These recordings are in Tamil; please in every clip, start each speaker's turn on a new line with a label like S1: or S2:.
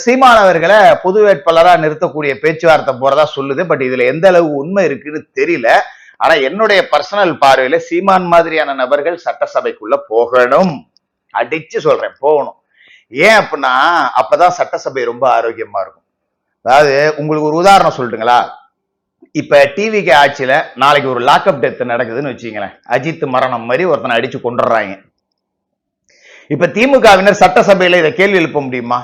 S1: சீமானவர்களை பொது வேட்பாளரா நிறுத்தக்கூடிய பேச்சுவார்த்தை போறதா சொல்லுது. பட் இதுல எந்த அளவு உண்மை இருக்குன்னு தெரியல. ஆனா என்னுடைய பர்சனல் பார்வையில சீமான் மாதிரியான நபர்கள் சட்டசபைக்குள்ள போகணும். அடிச்சு சொல்றேன், போகணும். ஏன் அப்படின்னா அப்பதான் சட்டசபை ரொம்ப ஆரோக்கியமா இருக்கும். அதாவது உங்களுக்கு ஒரு உதாரணம் சொல்லட்டுங்களா? இப்ப டிவிக்கு ஆட்சியில நாளைக்கு ஒரு லாக்அப் டெத் நடக்குதுன்னு வச்சுங்களேன். அஜித் மரணம் மாதிரி ஒருத்தனை அடிச்சு கொண்டுறாங்க. இப்ப திமுகவினர் சட்டசபையில இதை கேள்வி எழுப்ப முடியுமா?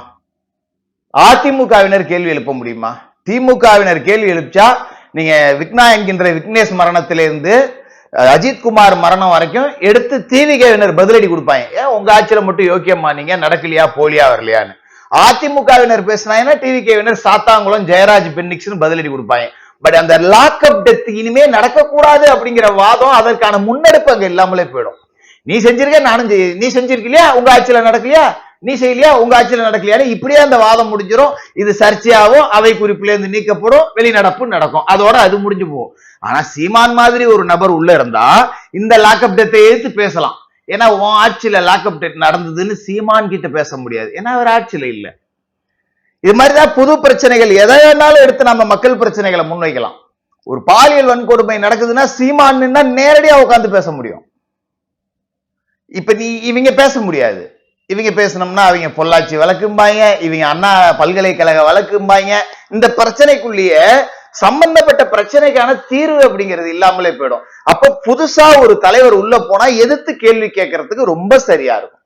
S1: அதிமுகவினர் கேள்வி எழுப்ப முடியுமா? திமுகவினர் கேள்வி எழுப்பிச்சா நீங்க விக்னா என்கின்ற விக்னேஷ் மரணத்திலிருந்து அஜித்குமார் மரணம் வரைக்கும் எடுத்து திமுகவினர் பதிலடி கொடுப்பாங்க. ஏன் உங்க ஆட்சியில மட்டும் யோக்கியமா நீங்க நடக்கலையா, போலியா, வரலையான்னு. அதிமுகவினர் பேசினாங்கன்னா டிவிகேவினர் சாத்தாங்குளம் ஜெயராஜ் பென்னிக்ஸ் பதிலடி கொடுப்பாங்க. பட் அந்த லாக்அப் டெத் இனிமே நடக்கக்கூடாது அப்படிங்கிற வாதம், அதற்கான முன்னெடுப்பு அங்க இல்லாமலே போயிடும். நீ செஞ்சிருக்க, நானும் நீ செஞ்சிருக்கலையா, உங்க ஆட்சியில நடக்கலையா, நீ செய்யலையா, உங்க ஆட்சியில நடக்கலையா, இப்படியே அந்த வாதம் முடிஞ்சிடும். இது சர்ச்சையாவும் அவை குறிப்பில இருந்து நீக்கப்படும், வெளிநடப்பு நடக்கும், அதோட அது முடிஞ்சு போகும். ஆனா சீமான் மாதிரி ஒரு நபர் உள்ள இருந்தா இந்த லாக்அப் டெத்தை எடுத்து பேசலாம். ஏன்னா உன் ஆட்சியில லாக்அப் டெத் நடந்ததுன்னு சீமான் கிட்ட பேச முடியாது, ஏன்னா அவர் ஆட்சியில இல்ல. இது மாதிரிதான் புது பிரச்சனைகள் எதை வேணாலும் எடுத்து நம்ம மக்கள் பிரச்சனைகளை முன்வைக்கலாம். ஒரு பாலியல் வன்கொடுமை நடக்குதுன்னா சீமான் நேரடியா உட்காந்து பேச முடியும். இப்ப நீ இவங்க பேச முடியாது. இவங்க பேசணும்னா அவங்க பொள்ளாச்சி வழக்கும்பாங்க, இவங்க அண்ணா பல்கலைக்கழக வழக்கும்பாங்க. இந்த பிரச்சனைக்குள்ளேயே சம்பந்தப்பட்ட பிரச்சனைக்கான தீர்வு அப்படிங்கிறது இல்லாமலே போயிடும். அப்ப புதுசா ஒரு தலைவர் உள்ள போனா எதிர்த்து கேள்வி கேட்கறதுக்கு ரொம்ப சரியா இருக்கும்.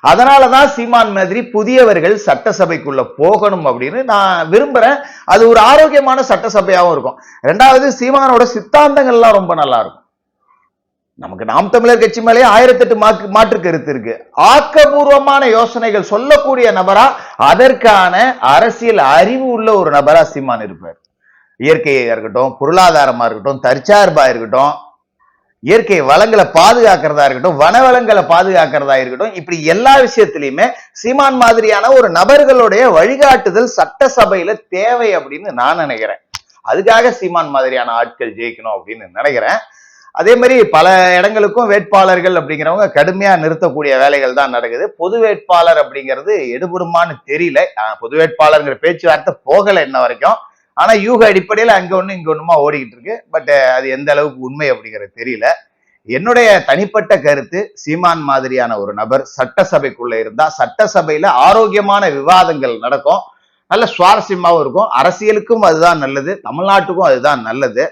S1: அதனாலதான் சீமான் மாதிரி புதியவர்கள் சட்டசபைக்குள்ள போகணும் அப்படின்னு நான் விரும்புறேன். அது ஒரு ஆரோக்கியமான சட்டசபையாவும் இருக்கும். ரெண்டாவது, சீமானோட சித்தாந்தங்கள்லாம் ரொம்ப நல்லா இருக்கும். நமக்கு நாம் தமிழர் கட்சி மேலே 1008 மாற்று கருத்து இருக்கு. ஆக்கபூர்வமான யோசனைகள் சொல்லக்கூடிய நபரா, அதற்கான அரசியல் அறிவு உள்ள ஒரு நபரா சீமான் இருப்பார். இயற்கையா இருக்கட்டும், பொருளாதாரமா இருக்கட்டும், தற்சார்பா இருக்கட்டும், இயற்கை வளங்களை பாதுகாக்கிறதா இருக்கட்டும், வனவளங்களை பாதுகாக்கிறதா இருக்கட்டும், இப்படி எல்லா விஷயத்திலையுமே சீமான் மாதிரியான ஒரு நபர்களுடைய வழிகாட்டுதல் சட்டசபையில தேவை அப்படின்னு நான் நினைக்கிறேன். அதுக்காக சீமான் மாதிரியான ஆட்கள் ஜெயிக்கணும் அப்படின்னு நினைக்கிறேன். அதே மாதிரி பல இடங்களுக்கும் வேட்பாளர்கள் அப்படிங்கிறவங்க கடுமையா நிறுத்தக்கூடிய வேலைகள் தான் நடக்குது. பொது வேட்பாளர் அப்படிங்கிறது எடுபடுமான்னு தெரியல. பொது வேட்பாளர்ங்கிற பேச்சுவார்த்தை போகல இன்ன வரைக்கும். ஆனா யூக அடிப்படையில அங்க ஒண்ணு இங்க ஒண்ணுமா ஓடிக்கிட்டு இருக்கு. பட் அது எந்த அளவுக்கு உண்மை அப்படிங்கிறது தெரியல. என்னுடைய தனிப்பட்ட கருத்து, சீமான் மாதிரியான ஒரு நபர் சட்டசபைக்குள்ள இருந்தா சட்டசபையில ஆரோக்கியமான விவாதங்கள் நடக்கும், நல்ல சுவாரஸ்யமாவும் இருக்கும். அரசியலுக்கும் அதுதான் நல்லது, தமிழ்நாட்டுக்கும் அதுதான் நல்லது.